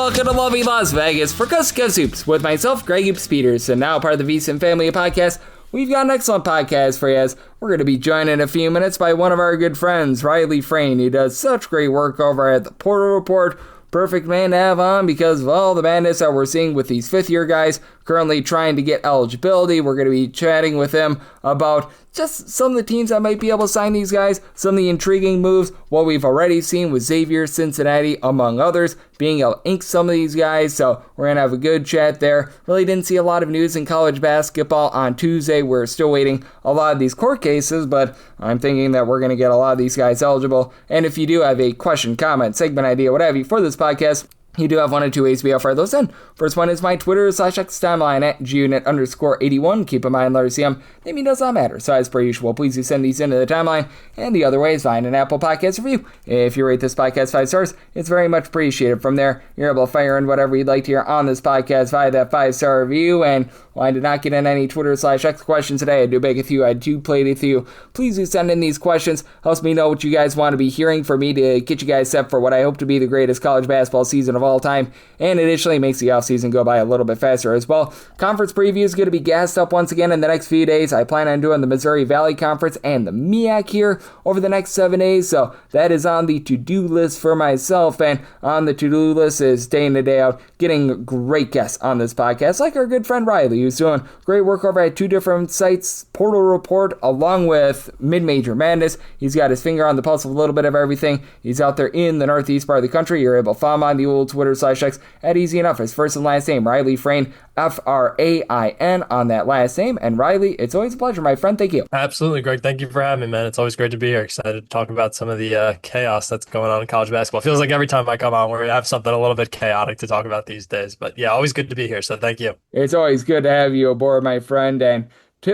welcome to lovely Las Vegas for Gus Hoops with myself, Greg Hoops Peters, and now part of the VSiN Family Podcast. We've got an excellent podcast for you, as we're going to be joined in a few minutes by one of our good friends, Riley Frain. He does such great work over at the Portal Report. Perfect man to have on because of all the madness that we're seeing with these fifth-year guys currently trying to get eligibility. We're going to be chatting with him about just some of the teams that might be able to sign these guys, some of the intriguing moves, what we've already seen with Xavier, Cincinnati, among others, being able to ink some of these guys. So we're going to have a good chat there. Really didn't see a lot of news in college basketball on Tuesday. We're still waiting a lot of these court cases, but I'm thinking that we're going to get a lot of these guys eligible. And if you do have a question, comment, segment idea, what have you for this podcast, you do have one or two ways to be able to fire those in. First one is my Twitter/X timeline at gunit_81. Keep in mind, letter CM, name does not matter. So as per usual, please do send these into the timeline. And the other way is find an Apple Podcast review. If you rate this podcast 5 stars, it's very much appreciated. From there, you're able to fire in whatever you'd like to hear on this podcast via that 5-star review. And while I did not get in any Twitter/X questions today, I do beg with you, I do play with you. Please do send in these questions. Helps me know what you guys want to be hearing for me to get you guys set for what I hope to be the greatest college basketball season of all time, and additionally makes the offseason go by a little bit faster as well. Conference preview is going to be gassed up once again in the next few days. I plan on doing the Missouri Valley Conference and the MEAC here over the next 7 days, so that is on the to-do list for myself, and on the to-do list is day in and day out getting great guests on this podcast, like our good friend Riley, who's doing great work over at two different sites, Portal Report along with Mid-Major Madness. He's got his finger on the pulse of a little bit of everything. He's out there in the northeast part of the country. You're able to follow him on the old Twitter/X at easy enough. His first and last name, Riley Frain, Frain on that last name. And Riley, it's always a pleasure, my friend. Thank you. Absolutely, Greg. Thank you for having me, man. It's always great to be here. Excited to talk about some of the chaos that's going on in college basketball. Feels like every time I come on, we have something a little bit chaotic to talk about these days. But yeah, always good to be here. So thank you. It's always good to have you aboard, my friend. And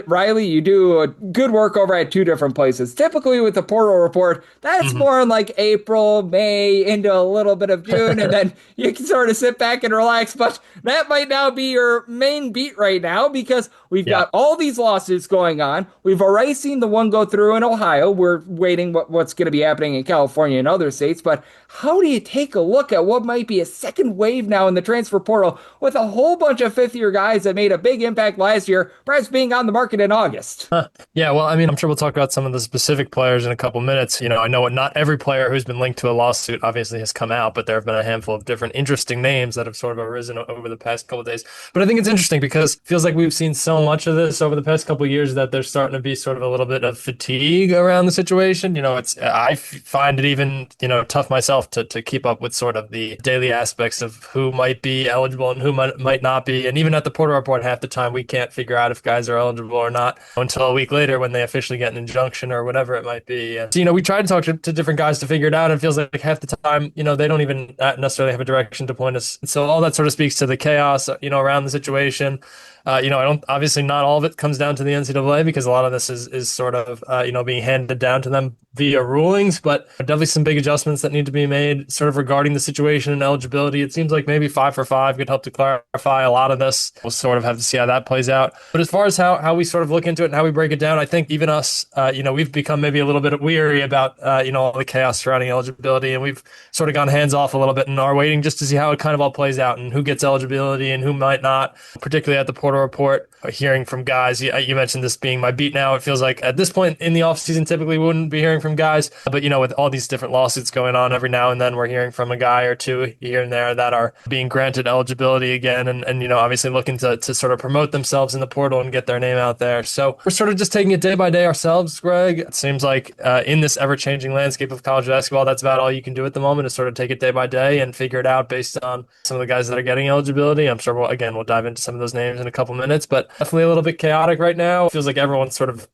Riley, you do good work over at two different places. Typically with the Portal Report, that's more in like April, May, into a little bit of June, and then you can sort of sit back and relax. But that might now be your main beat right now because we've got all these lawsuits going on. We've already seen the one go through in Ohio. We're waiting what's going to be happening in California and other states. But how do you take a look at what might be a second wave now in the transfer portal with a whole bunch of fifth-year guys that made a big impact last year, perhaps being on the market in August? Yeah, well, I mean, I'm sure we'll talk about some of the specific players in a couple minutes. You know, I know not every player who's been linked to a lawsuit obviously has come out, but there have been a handful of different interesting names that have sort of arisen over the past couple of days. But I think it's interesting because it feels like we've seen so much of this over the past couple of years that there's starting to be sort of a little bit of fatigue around the situation. You know, I find it even, tough myself to keep up with sort of the daily aspects of who might be eligible and who might not be. And even at the Portal Report, half the time we can't figure out if guys are eligible or not until a week later when they officially get an injunction or whatever it might be. And so, we try to talk to different guys to figure it out. And it feels like half the time, they don't even necessarily have a direction to point us. So all that sort of speaks to the chaos, around the situation. Obviously not all of it comes down to the NCAA because a lot of this is sort of, being handed down to them via rulings, but definitely some big adjustments that need to be made sort of regarding the situation and eligibility. It seems like maybe 5 for 5 could help to clarify a lot of this. We'll sort of have to see how that plays out. But as far as how we sort of look into it and how we break it down, I think even us, we've become maybe a little bit weary about, all the chaos surrounding eligibility, and we've sort of gone hands off a little bit and are waiting just to see how it kind of all plays out and who gets eligibility and who might not, particularly at the Portal Report, hearing from guys. You mentioned this being my beat now. It feels like at this point in the offseason, typically we wouldn't be hearing from guys. But, with all these different lawsuits going on, every now and then we're hearing from a guy or two here and there that are being granted eligibility again and obviously looking to sort of promote themselves in the portal and get their name out there. So we're sort of just taking it day by day ourselves, Greg. It seems like in this ever-changing landscape of college basketball, that's about all you can do at the moment is sort of take it day by day and figure it out based on some of the guys that are getting eligibility. I'm sure we'll dive into some of those names in a couple minutes, but definitely a little bit chaotic right now. It feels like everyone's sort of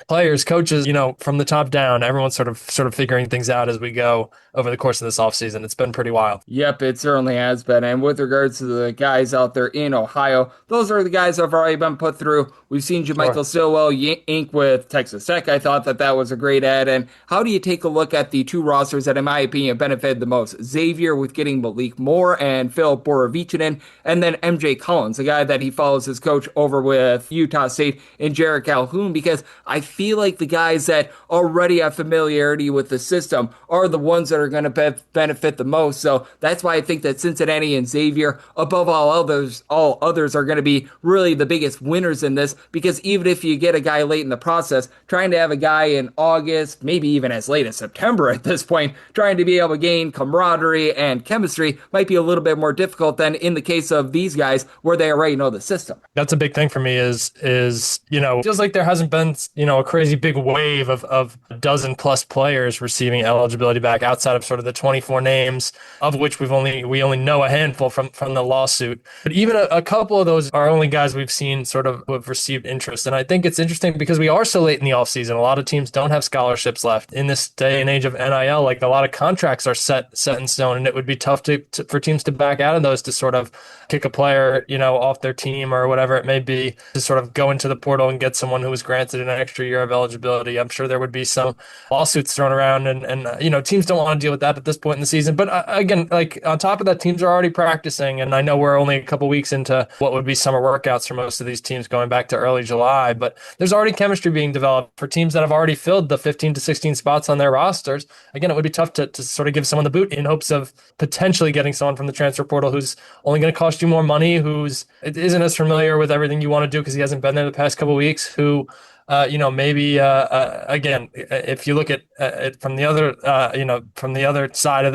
players, coaches, from the top down, everyone's sort of figuring things out as we go over the course of this offseason. It's been pretty wild. Yep, it certainly has been. And with regards to the guys out there in Ohio, those are the guys that have already been put through. We've seen Jamichael Stillwell ink with Texas Tech. I thought that was a great ad. And how do you take a look at the two rosters that, in my opinion, benefited the most? Xavier with getting Malik Moore and Phil Borovichinen, and then MJ Collins, the guy that he follows his coach over with Utah State, and Jared Calhoun, because I feel like the guys that already have familiarity with the system are the ones that are going to benefit the most. So that's why I think that Cincinnati and Xavier, above all others are going to be really the biggest winners in this, because even if you get a guy late in the process, trying to have a guy in August, maybe even as late as September at this point, trying to be able to gain camaraderie and chemistry might be a little bit more difficult than in the case of these guys where they already know the system. That's a big thing for me is feels like there hasn't been, a crazy big wave of a dozen plus players receiving eligibility back outside of sort of the 24 names, of which we only know a handful from the lawsuit. But even a couple of those are only guys we've seen sort of who have received interest. And I think it's interesting because we are so late in the offseason. A lot of teams don't have scholarships left. In this day and age of NIL, like a lot of contracts are set in stone, and it would be tough for teams to back out of those to sort of kick a player, off their team or whatever it may be, to sort of go into the portal and get someone who was granted an extra year of eligibility. I'm sure there would be some lawsuits thrown around, and teams don't want to deal with that at this point in the season. But again, like on top of that, teams are already practicing, and I know we're only a couple weeks into what would be summer workouts for most of these teams going back to early July, but there's already chemistry being developed for teams that have already filled the 15 to 16 spots on their rosters. Again, it would be tough to sort of give someone the boot in hopes of potentially getting someone from the transfer portal who's only going to cost you more money, who's isn't as familiar with everything you want to do because he hasn't been there the past couple of weeks, who maybe again, if you look at it from the other, from the other side of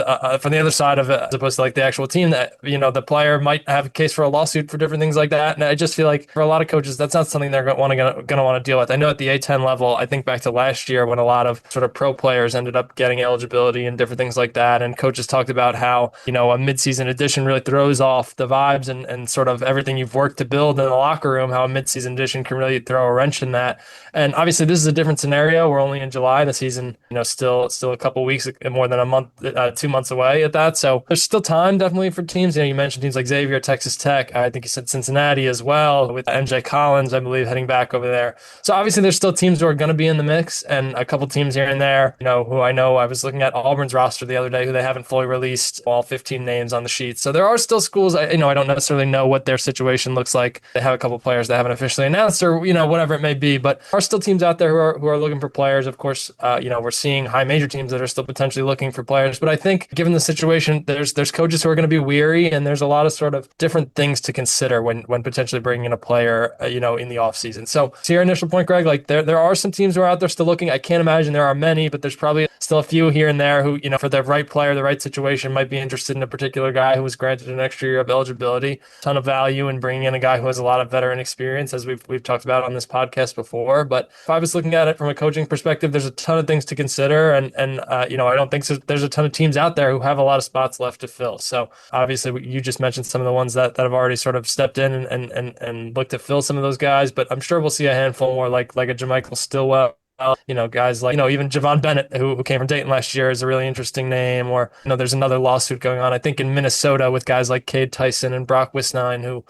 it, as opposed to like the actual team, that the player might have a case for a lawsuit for different things like that. And I just feel like for a lot of coaches, that's not something they're going to want to deal with. I know at the A10 level, I think back to last year when a lot of sort of pro players ended up getting eligibility and different things like that, and coaches talked about how a midseason edition really throws off the vibes and sort of everything you've worked to build in the locker room. How a midseason edition can really throw a wrench in that. And obviously, this is a different scenario. We're only in July. The season, still a couple weeks, more than a month, 2 months away at that. So there's still time, definitely, for teams. You mentioned teams like Xavier, Texas Tech. I think you said Cincinnati as well, with MJ Collins, I believe, heading back over there. So obviously, there's still teams who are going to be in the mix, and a couple teams here and there, who I know. I was looking at Auburn's roster the other day, who they haven't fully released all 15 names on the sheet. So there are still schools. I don't necessarily know what their situation looks like. They have a couple players they haven't officially announced, or whatever it may be, but are still teams out there who are looking for players. Of course, we're seeing high major teams that are still potentially looking for players. But I think given the situation, there's coaches who are going to be weary, and there's a lot of sort of different things to consider when potentially bringing in a player, in the offseason. So to your initial point, Greg, like there are some teams who are out there still looking. I can't imagine there are many, but there's probably still a few here and there who, for the right player, the right situation, might be interested in a particular guy who was granted an extra year of eligibility. Ton of value in bringing in a guy who has a lot of veteran experience, as we've talked about on this podcast before. But if I was looking at it from a coaching perspective, there's a ton of things to consider, and I don't think there's a ton of teams out there who have a lot of spots left to fill. So obviously, you just mentioned some of the ones that have already sort of stepped in and looked to fill some of those guys, but I'm sure we'll see a handful more like a Jamichael Stillwell. Guys like, even Javon Bennett, who came from Dayton last year, is a really interesting name. Or, there's another lawsuit going on, I think, in Minnesota with guys like Cade Tyson and Brock Wisnine, who,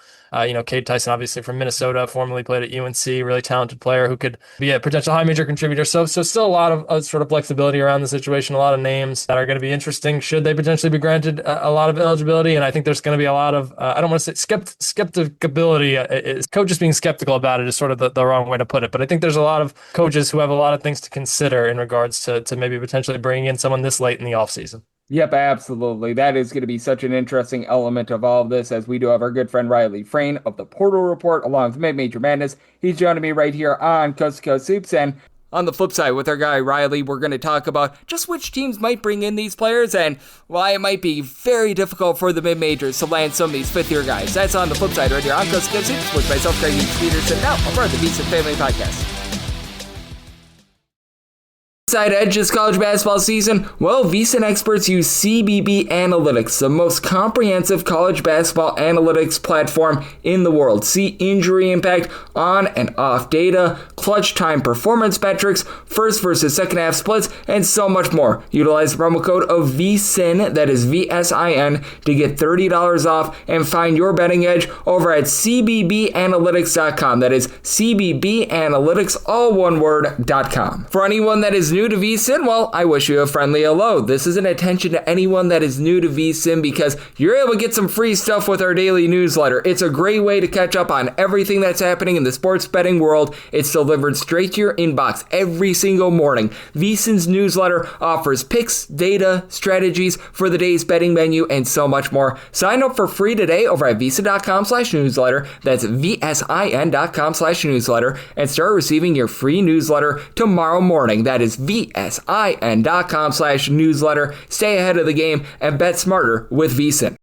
Cade Tyson, obviously from Minnesota, formerly played at UNC, really talented player who could be a potential high major contributor. So still a lot of sort of flexibility around the situation, a lot of names that are going to be interesting should they potentially be granted a lot of eligibility. And I think there's going to be a lot of, I don't want to say skepticability, coaches being skeptical about it is sort of the wrong way to put it. But I think there's a lot of coaches who have a lot of things to consider in regards to maybe potentially bringing in someone this late in the offseason. Yep, absolutely. That is going to be such an interesting element of all of this, as we do have our good friend Riley Frain of the Portal Report along with Mid-Major Madness. He's joining me right here on Coast to Coast Hoops, and on the flip side, with our guy Riley, we're going to talk about just which teams might bring in these players and why it might be very difficult for the mid-majors to land some of these fifth-year guys. That's on the flip side right here on Coast to Coast Hoops with myself, Greg Peterson, now a part of the Beast Family Podcast. Side edge this college basketball season? Well, VSiN experts use CBB Analytics, the most comprehensive college basketball analytics platform in the world. See injury impact, on and off data, clutch time performance metrics, first versus second half splits, and so much more. Utilize the promo code of VSiN, that is VSIN, to get $30 off and find your betting edge over at cbbanalytics.com. That is CBBanalytics, all one word, .com. For anyone that is new new to VSiN? Well, I wish you a friendly hello. This is an attention to anyone that is new to VSiN because you're able to get some free stuff with our daily newsletter. It's a great way to catch up on everything that's happening in the sports betting world. It's delivered straight to your inbox every single morning. VSiN's newsletter offers picks, data, strategies for the day's betting menu, and so much more. Sign up for free today over at VSiN.com/newsletter. That's VSIN.com/newsletter and start receiving your free newsletter tomorrow morning. That is VSIN.com/newsletter. Stay ahead of the game and bet smarter with VSiN.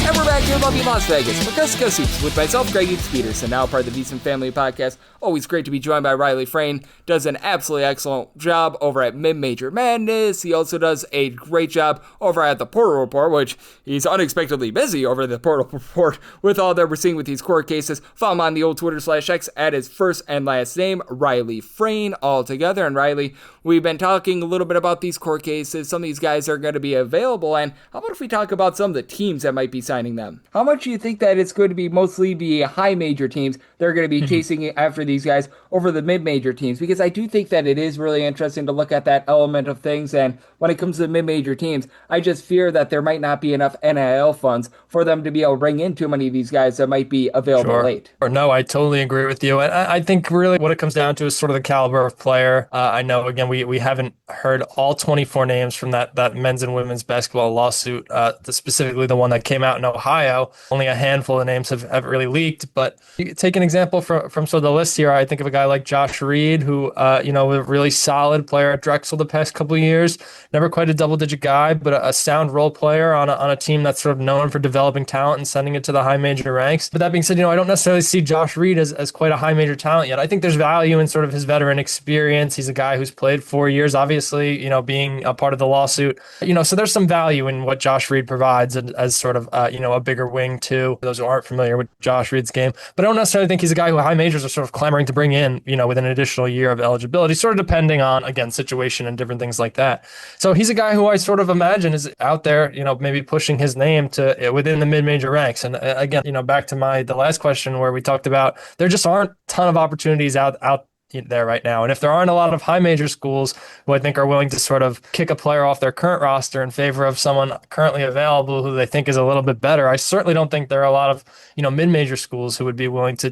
And we're back here in lovely Las Vegas for Gus Soups with myself, Greg Hoops Peterson, now part of the VSiN Family Podcast. Always great to be joined by Riley Frain. Does an absolutely excellent job over at Mid-Major Madness. He also does a great job over at the Portal Report, which he's unexpectedly busy over the Portal Report with all that we're seeing with these court cases. Follow him on the old Twitter/X at his first and last name, Riley Frain, all together. And Riley, we've been talking a little bit about these court cases. Some of these guys are going to be available. And how about if we talk about some of the teams that might be signing them? How much do you think that it's going to be mostly the high major teams that are going to be chasing after these guys over the mid-major teams? Because I do think that it is really interesting to look at that element of things. And when it comes to the mid-major teams, I just fear that there might not be enough NIL funds for them to be able to bring in too many of these guys that might be available late. Or no, I totally agree with you. And I think really what it comes down to is sort of the caliber of player. I know, again, we haven't heard all 24 names from that men's and women's basketball lawsuit, specifically the one that came out in Ohio. Only a handful of names have really leaked. But you take an example from sort of the list here. I think of a guy like Josh Reed, who, a really solid player at Drexel the past couple of years. Never quite a double-digit guy, but a sound role player on a team that's sort of known for developing talent and sending it to the high major ranks. But that being said, I don't necessarily see Josh Reed as quite a high major talent yet. I think there's value in sort of his veteran experience. He's a guy who's played 4 years, obviously, being a part of the lawsuit. So there's some value in what Josh Reed provides as sort of, a bigger wing too, for those who aren't familiar with Josh Reed's game. But I don't necessarily think he's a guy who high majors are sort of clamoring to bring in, with an additional year of eligibility, sort of depending on, again, situation and different things like that. So he's a guy who I sort of imagine is out there, maybe pushing his name to within the mid-major ranks. And again, back to the last question where we talked about there just aren't a ton of opportunities out there right now. And if there aren't a lot of high major schools who I think are willing to sort of kick a player off their current roster in favor of someone currently available who they think is a little bit better, I certainly don't think there are a lot of, mid-major schools who would be willing to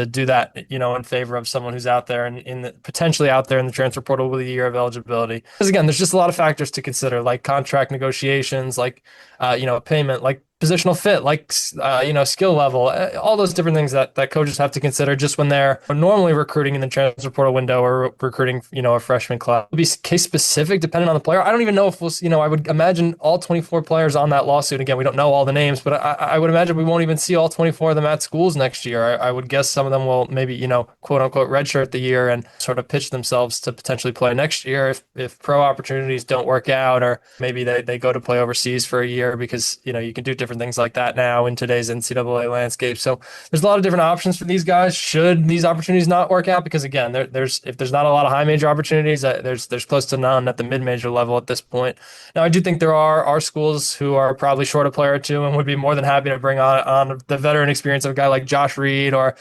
do that, in favor of someone who's out there and potentially out there in the transfer portal with a year of eligibility. Because again, there's just a lot of factors to consider, like contract negotiations, like, payment, like positional fit, like, skill level, all those different things that coaches have to consider just when they're normally recruiting in the transfer portal window or recruiting, a freshman class. It'll be case specific depending on the player. I don't even know if we'll, I would imagine all 24 players on that lawsuit. Again, we don't know all the names, but I would imagine we won't even see all 24 of them at schools next year. I would guess some of them will maybe, quote unquote redshirt the year and sort of pitch themselves to potentially play next year if pro opportunities don't work out, or maybe they go to play overseas for a year because, you can do different things like that now in today's NCAA landscape. So there's a lot of different options for these guys should these opportunities not work out, because again, if there's not a lot of high major opportunities, there's close to none at the mid-major level at this point. Now, I do think there are schools who are probably short a player or two and would be more than happy to bring on the veteran experience of a guy like Josh Reed or,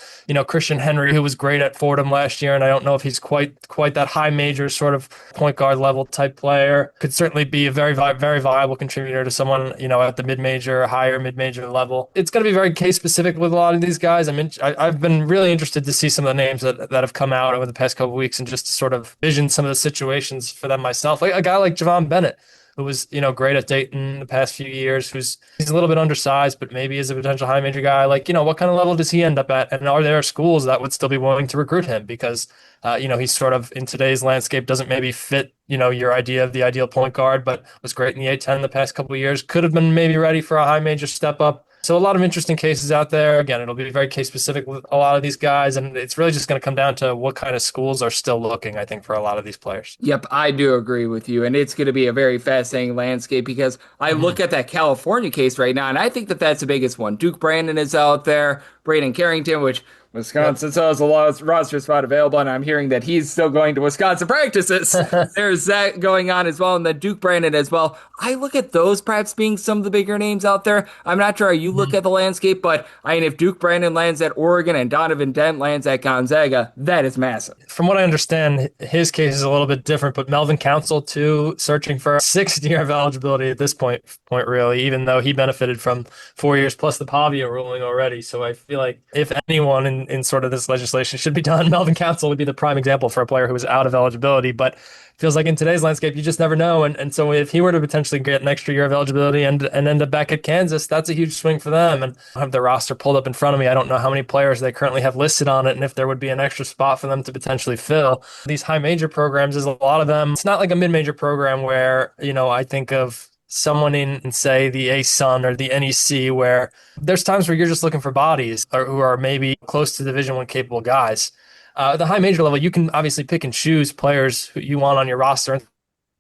Christian Henry, who was great at Fordham last year. And I don't know if he's quite that high major sort of point guard level type player. Could certainly be a very, very viable contributor to someone, at the mid-major, higher mid-major level. It's going to be very case specific with a lot of these guys. I've been really interested to see some of the names that have come out over the past couple of weeks and just to sort of vision some of the situations for them myself. Like a guy like Javon Bennett, who was, great at Dayton the past few years, he's a little bit undersized, but maybe is a potential high major guy. Like, what kind of level does he end up at? And are there schools that would still be willing to recruit him? Because, he's sort of in today's landscape doesn't maybe fit, your idea of the ideal point guard, but was great in the A-10 the past couple of years. Could have been maybe ready for a high major step up. So a lot of interesting cases out there. Again, it'll be very case specific with a lot of these guys, and it's really just going to come down to what kind of schools are still looking, I think, for a lot of these players. Yep, I do agree with you, and it's going to be a very fascinating landscape because I look at that California case right now, and I think that that's the biggest one. Duke Brandon is out there, Braden Carrington, which Wisconsin still has a roster spot available, and I'm hearing that he's still going to Wisconsin practices. Yep. There's that going on as well, and then Duke Brandon as well. I look at those perhaps being some of the bigger names out there. I'm not sure how you look at the landscape, but I mean, if Duke Brandon lands at Oregon and Donovan Dent lands at Gonzaga, that is massive. From what I understand, his case is a little bit different, but Melvin Council too, searching for a sixth year of eligibility at this point really, even though he benefited from 4 years plus the Pavia ruling already. So I feel like if anyone in sort of this legislation should be done, Melvin Council would be the prime example for a player who was out of eligibility. But feels like in today's landscape, you just never know. And so if he were to potentially get an extra year of eligibility and end up back at Kansas, that's a huge swing for them. And I have the roster pulled up in front of me. I don't know how many players they currently have listed on it and if there would be an extra spot for them to potentially fill. These high major programs, is a lot of them. It's not like a mid-major program where, I think of someone in say the ASUN or the NEC where there's times where you're just looking for bodies or who are maybe close to Division I capable guys. The high major level, you can obviously pick and choose players who you want on your roster.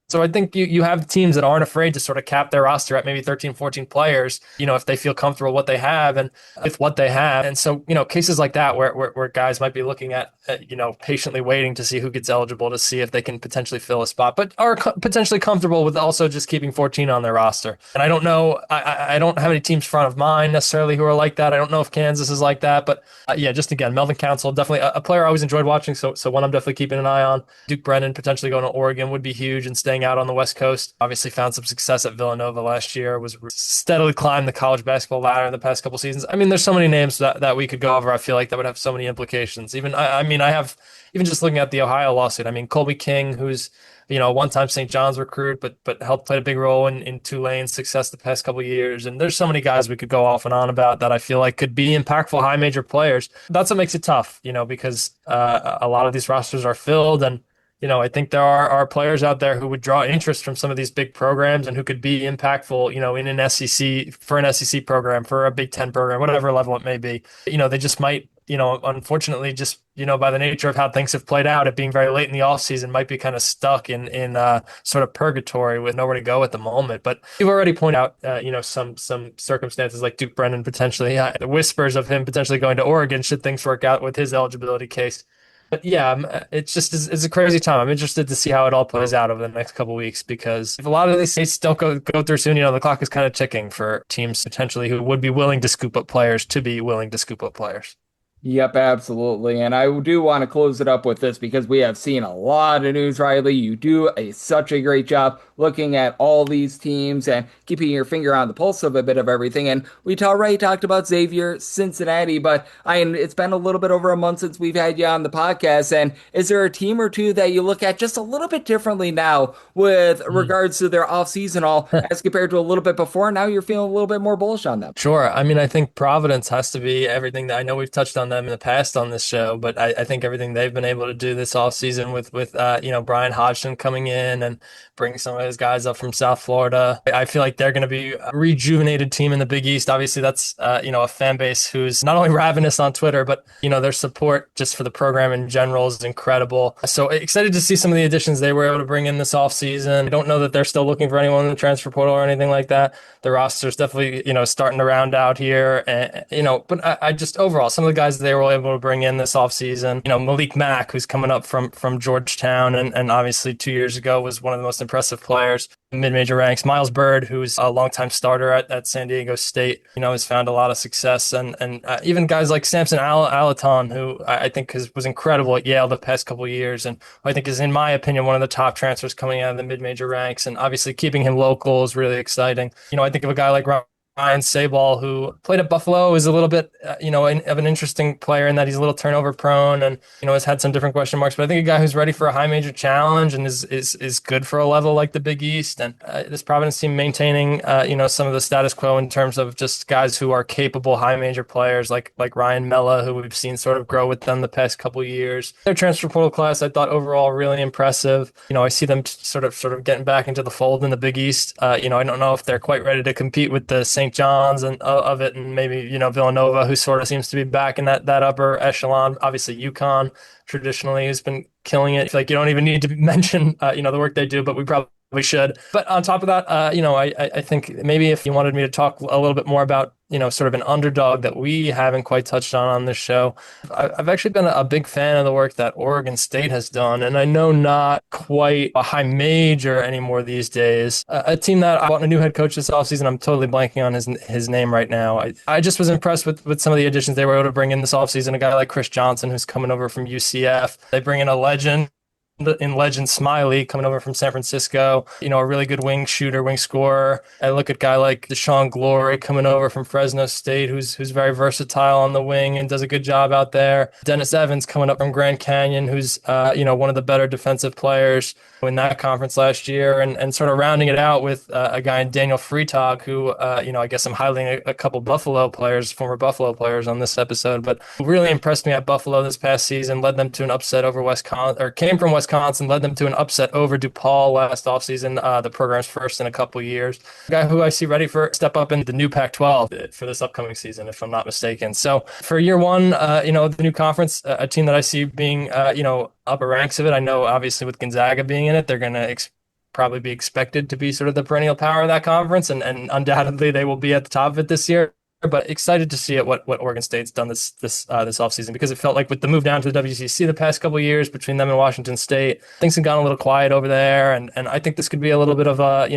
So I think you have teams that aren't afraid to sort of cap their roster at maybe 13, 14 players, if they feel comfortable what they have and with what they have. And so, cases like that where guys might be looking at, patiently waiting to see who gets eligible to see if they can potentially fill a spot, but are potentially comfortable with also just keeping 14 on their roster. And I don't know, I don't have any teams front of mind necessarily who are like that. I don't know if Kansas is like that, but just again, Melvin Council, definitely a player I always enjoyed watching. So one I'm definitely keeping an eye on. Duke Brennan potentially going to Oregon would be huge and staying out on the West Coast. Obviously found some success at Villanova last year, was steadily climbed the college basketball ladder in the past couple seasons. I mean, there's so many names that we could go over. I feel like that would have so many implications. I have, even just looking at the Ohio lawsuit, I mean, Colby King, who's, a one-time St. John's recruit, but helped play a big role in Tulane's success the past couple of years. And there's so many guys we could go off and on about that I feel like could be impactful high major players. That's what makes it tough, because a lot of these rosters are filled. And I think there are players out there who would draw interest from some of these big programs and who could be impactful, in an SEC, for an SEC program, for a Big Ten program, whatever level it may be. They just might, unfortunately, just, by the nature of how things have played out, it being very late in the offseason, might be kind of stuck in sort of purgatory with nowhere to go at the moment. But you've already pointed out, some circumstances like Duke Brennan potentially, the whispers of him potentially going to Oregon should things work out with his eligibility case. But yeah, it's a crazy time. I'm interested to see how it all plays out over the next couple of weeks, because if a lot of these states don't go through soon, the clock is kind of ticking for teams potentially who would be willing to scoop up players to be willing to scoop up players. Yep, absolutely. And I do want to close it up with this because we have seen a lot of news, Riley. You do such a great job looking at all these teams and keeping your finger on the pulse of a bit of everything. And we already talked about Xavier, Cincinnati, but it's been a little bit over a month since we've had you on the podcast. And is there a team or two that you look at just a little bit differently now with regards to their offseason all as compared to a little bit before? Now you're feeling a little bit more bullish on them. Sure. I think Providence has to be everything that I know we've touched on them in the past on this show, but I think everything they've been able to do this offseason with Brian Hodgson coming in and bringing some of his guys up from South Florida. I feel like they're going to be a rejuvenated team in the Big East. Obviously, that's a fan base who's not only ravenous on Twitter, but their support just for the program in general is incredible. So excited to see some of the additions they were able to bring in this offseason. I don't know that they're still looking for anyone in the transfer portal or anything like that. The roster's definitely starting to round out here, and but I just overall some of the guys they were able to bring in this offseason, Malik Mack, who's coming up from Georgetown and obviously 2 years ago was one of the most impressive players mid-major ranks. Miles Bird, who's a longtime starter at San Diego State, has found a lot of success. And even guys like Samson Alaton, who I think was incredible at Yale the past couple of years. And I think is, in my opinion, one of the top transfers coming out of the mid-major ranks. And obviously keeping him local is really exciting. I think of a guy like Ryan Sabal, who played at Buffalo, is a little bit, of an interesting player in that he's a little turnover prone and, has had some different question marks. But I think a guy who's ready for a high major challenge and is good for a level like the Big East. And this Providence team maintaining, some of the status quo in terms of just guys who are capable high major players like Ryan Mella, who we've seen sort of grow with them the past couple of years. Their transfer portal class, I thought overall really impressive. I see them sort of getting back into the fold in the Big East. I don't know if they're quite ready to compete with the St. John's and of it, and maybe Villanova, who sort of seems to be back in that upper echelon. Obviously UConn traditionally has been killing it. I feel like you don't even need to mention the work they do, but we probably we should. But on top of that, I think maybe if you wanted me to talk a little bit more about, sort of an underdog that we haven't quite touched on this show, I've actually been a big fan of the work that Oregon State has done. And I know not quite a high major anymore these days. A team that I want a new head coach this offseason. I'm totally blanking on his name right now. I just was impressed with some of the additions they were able to bring in this offseason. A guy like Chris Johnson, who's coming over from UCF. They bring in a legend Smiley coming over from San Francisco, a really good wing shooter, wing scorer. I look at a guy like Deshaun Glory coming over from Fresno State, who's very versatile on the wing and does a good job out there. Dennis Evans coming up from Grand Canyon, who's one of the better defensive players in that conference last year, and sort of rounding it out with a guy in Daniel Freitag, who I guess I'm highlighting a couple former Buffalo players on this episode, but really impressed me at Buffalo this past season. Led them to an upset over came from Wisconsin, led them to an upset over DePaul last offseason, the program's first in a couple years. A guy who I see ready for step up in the new Pac-12 for this upcoming season, if I'm not mistaken. So for year one, the new conference, a team that I see being, upper ranks of it. I know obviously with Gonzaga being in it, they're going to probably be expected to be sort of the perennial power of that conference, and undoubtedly they will be at the top of it this year. But excited to see what Oregon State's done this offseason, because it felt like with the move down to the WCC the past couple of years between them and Washington State, things have gone a little quiet over there, and I think this could be a little bit of a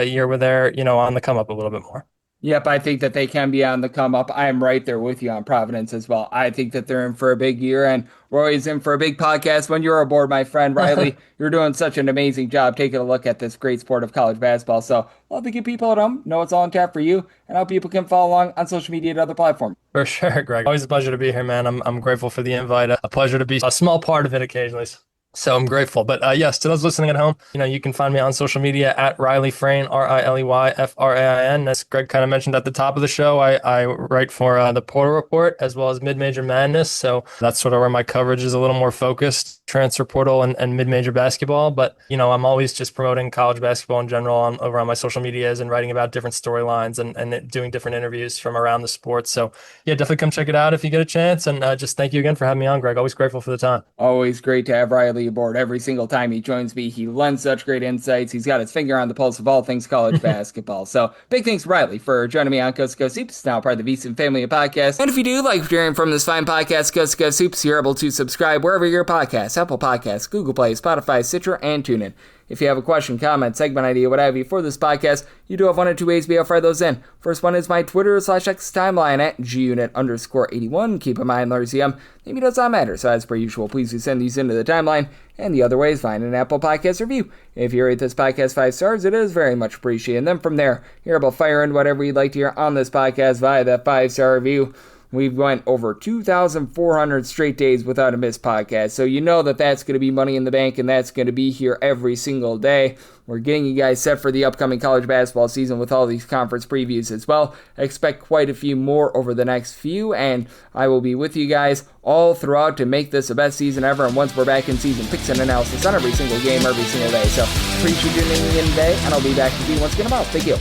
year where they're on the come up a little bit more. Yep, I think that they can be on the come up. I am right there with you on Providence as well. I think that they're in for a big year, and we're always in for a big podcast when you're aboard, my friend Riley. You're doing such an amazing job taking a look at this great sport of college basketball. So love to get people at home know it's all on tap for you, and how people can follow along on social media and other platforms. For sure, Greg. Always a pleasure to be here, man. I'm grateful for the invite. A pleasure to be a small part of it occasionally. So I'm grateful. But yes, to those listening at home, you can find me on social media at Riley Frain, RILEYFRAIN. As Greg kind of mentioned at the top of the show, I write for the Portal Report as well as Mid-Major Madness. So that's sort of where my coverage is a little more focused, transfer portal and mid-major basketball. But, I'm always just promoting college basketball in general over on my social medias and writing about different storylines and doing different interviews from around the sport. So yeah, definitely come check it out if you get a chance. And just thank you again for having me on, Greg. Always grateful for the time. Always great to have Riley aboard every single time he joins me. He lends such great insights. He's got his finger on the pulse of all things college basketball. So big thanks, Riley, for joining me on Coast to Coast Hoops, now part of the VSiN family of podcasts. And if you do like hearing from this fine podcast, Coast to Coast Hoops, you're able to subscribe wherever your podcasts, Apple Podcasts, Google Play, Spotify, Stitcher, and TuneIn. If you have a question, comment, segment idea, what have you for this podcast, you do have one or two ways to be able to fire those in. First one is my Twitter/X timeline at gunit_81. Keep in mind, Lars EM, maybe does not matter, so as per usual, please do send these into the timeline. And the other way is find an Apple Podcast review. If you rate this podcast 5 stars, it is very much appreciated. And then from there, you're able to fire in whatever you'd like to hear on this podcast via that 5-star review. We've went over 2,400 straight days without a missed podcast, so you know that that's going to be money in the bank, and that's going to be here every single day. We're getting you guys set for the upcoming college basketball season with all these conference previews as well. I expect quite a few more over the next few, and I will be with you guys all throughout to make this the best season ever. And once we're back in season, picks and analysis on every single game, every single day. So appreciate you tuning in today, and I'll be back with you once again tomorrow. Thank you.